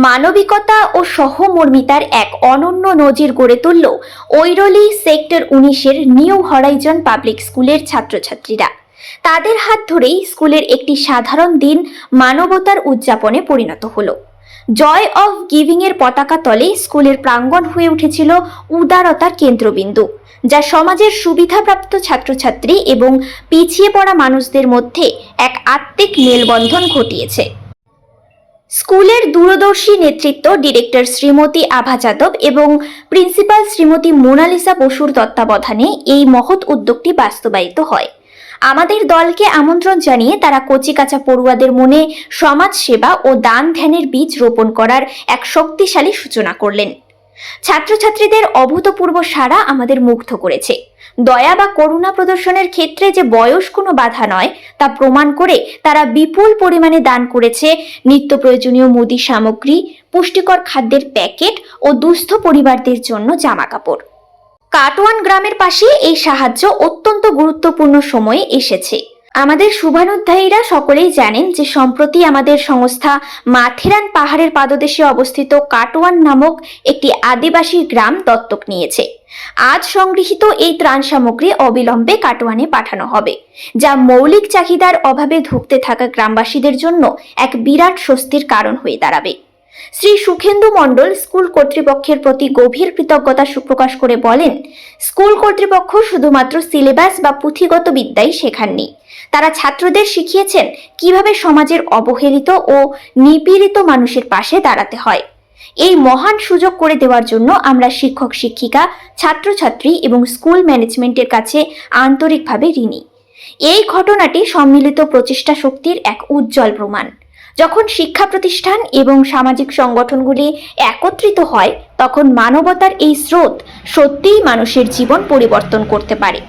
মানবিকতা ও সহমর্মিতার এক অনন্য নজির গড়ে তুলল ঐরলি সেক্টর 19-এর নিউ হরাইজন পাবলিক স্কুলের ছাত্রছাত্রীরা। তাদের হাত ধরেই স্কুলের একটি সাধারণ দিন মানবতার উদযাপনে পরিণত হলো। জয় অফ গিভিং এর পতাকা তলে স্কুলের প্রাঙ্গণ হয়ে উঠেছিল উদারতার কেন্দ্রবিন্দু, যা সমাজের সুবিধাপ্রাপ্ত ছাত্রছাত্রী এবং পিছিয়ে পড়া মানুষদের মধ্যে এক আত্মিক মেলবন্ধন ঘটিয়েছে। স্কুলের দূরদর্শী নেতৃত্ব ডিরেক্টর শ্রীমতী আভা যাদব এবং প্রিন্সিপাল শ্রীমতী মোনালিসা বসুর তত্ত্বাবধানে এই মহৎ উদ্যোগটি বাস্তবায়িত হয়। আমাদের দলকে আমন্ত্রণ জানিয়ে তারা কচিকাঁচা পড়ুয়াদের মনে সমাজ সেবা ও দান ধ্যানের বীজ রোপণ করার এক শক্তিশালী সূচনা করলেন। ছাত্রছাত্রীদের অভূতপূর্ব সাড়া আমাদের মুগ্ধ করেছে। দয়া বা করুণা প্রদর্শনের ক্ষেত্রে যে বয়স কোনো বাধা নয় তা প্রমাণ করে তারা বিপুল পরিমাণে দান করেছে নিত্য প্রয়োজনীয় মুদি সামগ্রী, পুষ্টিকর খাদ্যের প্যাকেট ও দুস্থ পরিবারদের জন্য জামা কাপড়। কাটোয়ান গ্রামের পাশে এই সাহায্য অত্যন্ত গুরুত্বপূর্ণ সময়ে এসেছে। আমাদের শুভানুধ্যায়ীরা সকলেই জানেন যে সম্প্রতি আমাদের সংস্থা মাথেরান পাহাড়ের পাদদেশে অবস্থিত কাটোয়ান নামক একটি আদিবাসী গ্রাম দত্তক নিয়েছে। আজ সংগৃহীত এই ত্রাণ সামগ্রী অবিলম্বে কাটোয়ানে পাঠানো হবে, যা মৌলিক চাহিদার অভাবে ধুঁকতে থাকা গ্রামবাসীদের জন্য এক বিরাট স্বস্তির কারণ হয়ে দাঁড়াবে। শ্রী সুখেন্দু মণ্ডল স্কুল কর্তৃপক্ষের প্রতি গভীর কৃতজ্ঞতা প্রকাশ করে বলেন, স্কুল কর্তৃপক্ষ শুধুমাত্র সিলেবাস বা পুঁথিগত বিদ্যাই শেখাননি, তারা ছাত্রদের শিখিয়েছেন কিভাবে সমাজের অবহেলিত ও নিপীড়িত মানুষের পাশে দাঁড়াতে হয়। এই মহান সুযোগ করে দেওয়ার জন্য আমরা শিক্ষক শিক্ষিকা, ছাত্রছাত্রী এবং স্কুল ম্যানেজমেন্টের কাছে আন্তরিকভাবে ঋণী। এই ঘটনাটি সম্মিলিত প্রচেষ্টা শক্তির এক উজ্জ্বল প্রমাণ। যখন শিক্ষা প্রতিষ্ঠান এবং সামাজিক সংগঠনগুলি একত্রিত হয়, তখন মানবতার এই স্রোত সত্যিই মানুষের জীবন পরিবর্তন করতে পারে।